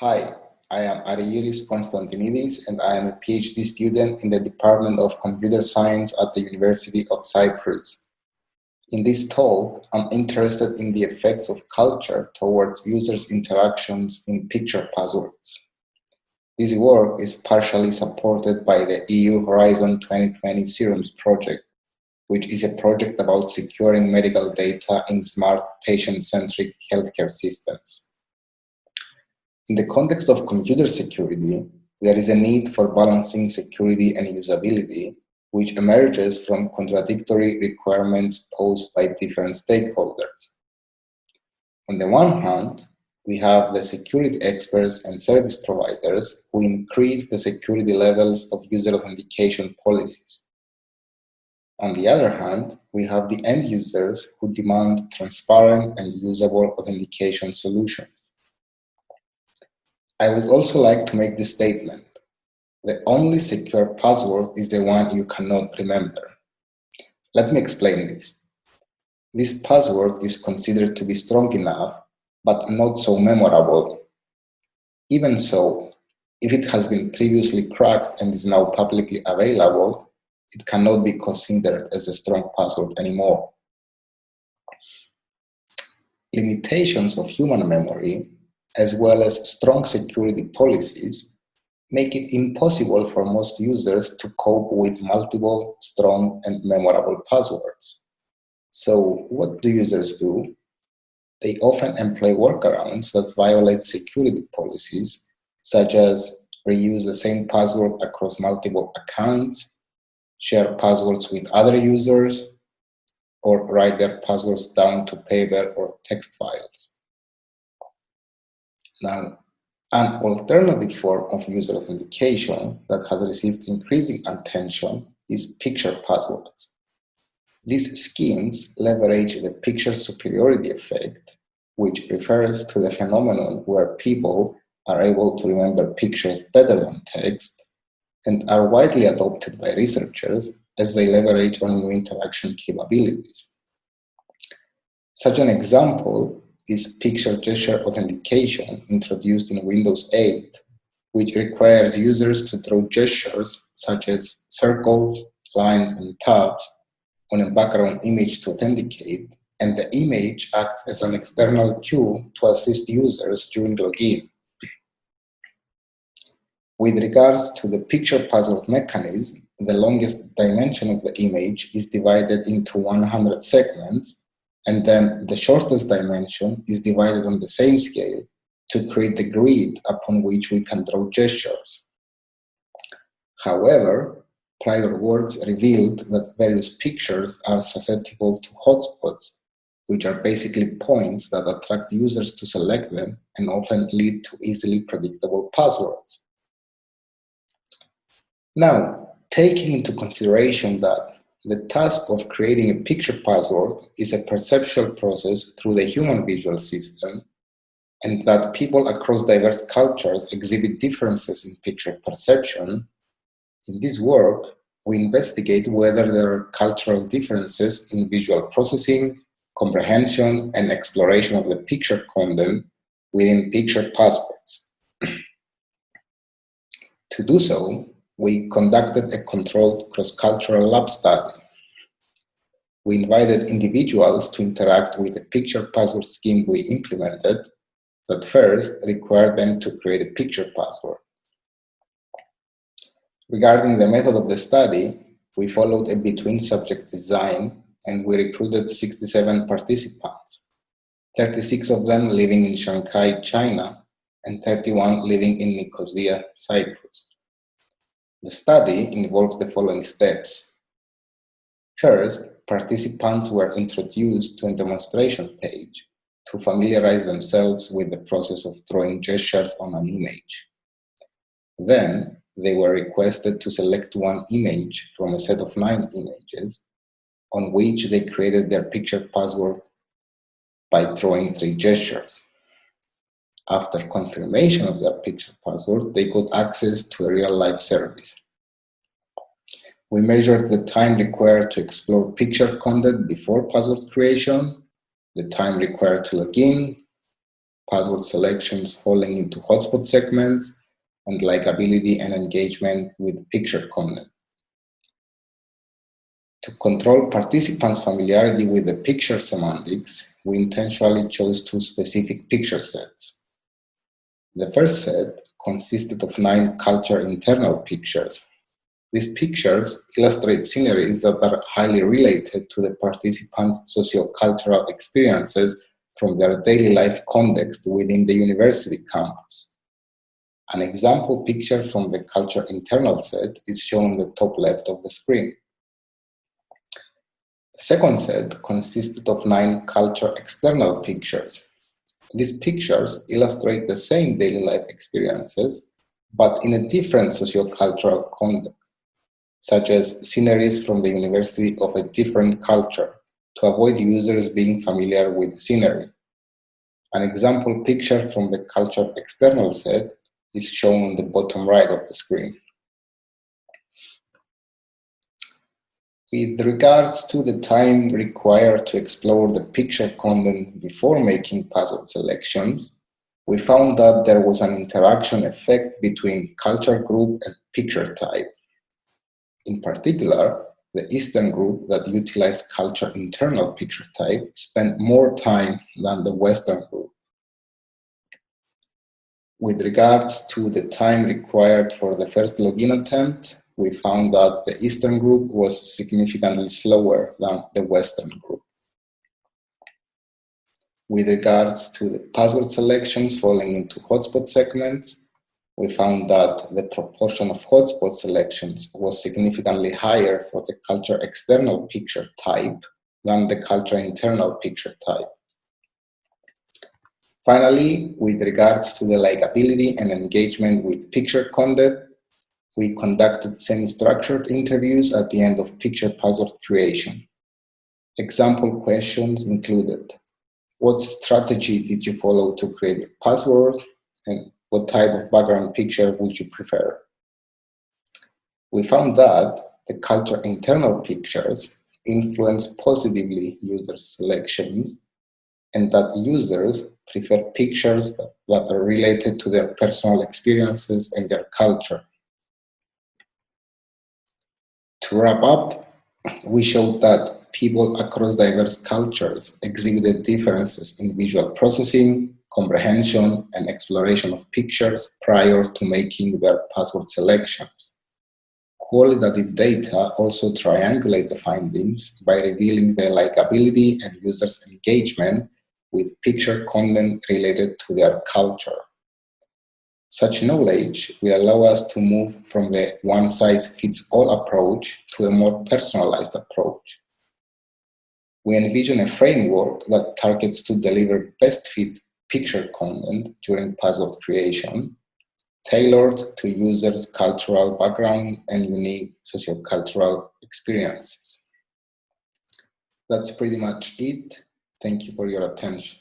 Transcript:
Hi, I am Argyris Constantinides and I am a PhD student in the Department of Computer Science at the University of Cyprus. In this talk, I'm interested in the effects of culture towards users' interactions in picture passwords. This work is partially supported by the EU Horizon 2020 Serums project, which is a project about securing medical data in smart, patient-centric healthcare systems. In the context of computer security, there is a need for balancing security and usability, which emerges from contradictory requirements posed by different stakeholders. On the one hand, we have the security experts and service providers who increase the security levels of user authentication policies. On the other hand, we have the end users who demand transparent and usable authentication solutions. I would also like to make this statement. The only secure password is the one you cannot remember. Let me explain this. This password is considered to be strong enough, but not so memorable. Even so, if it has been previously cracked and is now publicly available, it cannot be considered as a strong password anymore. Limitations of human memory, as well as strong security policies, make it impossible for most users to cope with multiple, strong, and memorable passwords. So what do users do? They often employ workarounds that violate security policies, such as reuse the same password across multiple accounts, share passwords with other users, or write their passwords down to paper or text files. Now, an alternative form of user authentication that has received increasing attention is picture passwords. These schemes leverage the picture superiority effect, which refers to the phenomenon where people are able to remember pictures better than text, and are widely adopted by researchers as they leverage on new interaction capabilities. Such an example is picture gesture authentication introduced in Windows 8, which requires users to draw gestures such as circles, lines, and tabs on a background image to authenticate, and the image acts as an external cue to assist users during login. With regards to the picture password mechanism, the longest dimension of the image is divided into 100 segments, and then the shortest dimension is divided on the same scale to create the grid upon which we can draw gestures. However, prior works revealed that various pictures are susceptible to hotspots, which are basically points that attract users to select them and often lead to easily predictable passwords. Now, taking into consideration that the task of creating a picture password is a perceptual process through the human visual system, and that people across diverse cultures exhibit differences in picture perception, in this work, we investigate whether there are cultural differences in visual processing, comprehension, and exploration of the picture content within picture passwords. To do so, we conducted a controlled cross-cultural lab study. We invited individuals to interact with the picture password scheme we implemented that first required them to create a picture password. Regarding the method of the study, we followed a between-subject design and we recruited 67 participants, 36 of them living in Shanghai, China, and 31 living in Nicosia, Cyprus. The study involved the following steps. First, participants were introduced to a demonstration page to familiarize themselves with the process of drawing gestures on an image. Then, they were requested to select one image from a set of 9 images on which they created their picture password by drawing 3 gestures. After confirmation of their picture password, they got access to a real-life service. We measured the time required to explore picture content before password creation, the time required to log in, password selections falling into hotspot segments, and likability and engagement with picture content. To control participants' familiarity with the picture semantics, we intentionally chose two specific picture sets. The first set consisted of 9 culture internal pictures. These pictures illustrate sceneries that are highly related to the participants' sociocultural experiences from their daily life context within the university campus. An example picture from the culture internal set is shown on the top left of the screen. The second set consisted of 9 culture external pictures. These pictures illustrate the same daily life experiences, but in a different sociocultural context, such as sceneries from the university of a different culture, to avoid users being familiar with the scenery. An example picture from the culture external set is shown on the bottom right of the screen. With regards to the time required to explore the picture content before making password selections, we found that there was an interaction effect between culture group and picture type. In particular, the Eastern group that utilized culture internal picture type spent more time than the Western group. With regards to the time required for the first login attempt, we found that the Eastern group was significantly slower than the Western group. With regards to the password selections falling into hotspot segments, we found that the proportion of hotspot selections was significantly higher for the culture external picture type than the culture internal picture type. Finally, with regards to the likability and engagement with picture content, we conducted semi-structured interviews at the end of picture password creation. Example questions included: what strategy did you follow to create your password, and what type of background picture would you prefer? We found that the culture internal pictures influence positively user selections, and that users prefer pictures that are related to their personal experiences and their culture. To wrap up, we showed that people across diverse cultures exhibited differences in visual processing, comprehension, and exploration of pictures prior to making their password selections. Qualitative data also triangulate the findings by revealing the likability and users' engagement with picture content related to their culture. Such knowledge will allow us to move from the one-size-fits-all approach to a more personalized approach. We envision a framework that targets to deliver best-fit picture content during password creation, tailored to users' cultural background and unique sociocultural experiences. That's pretty much it. Thank you for your attention.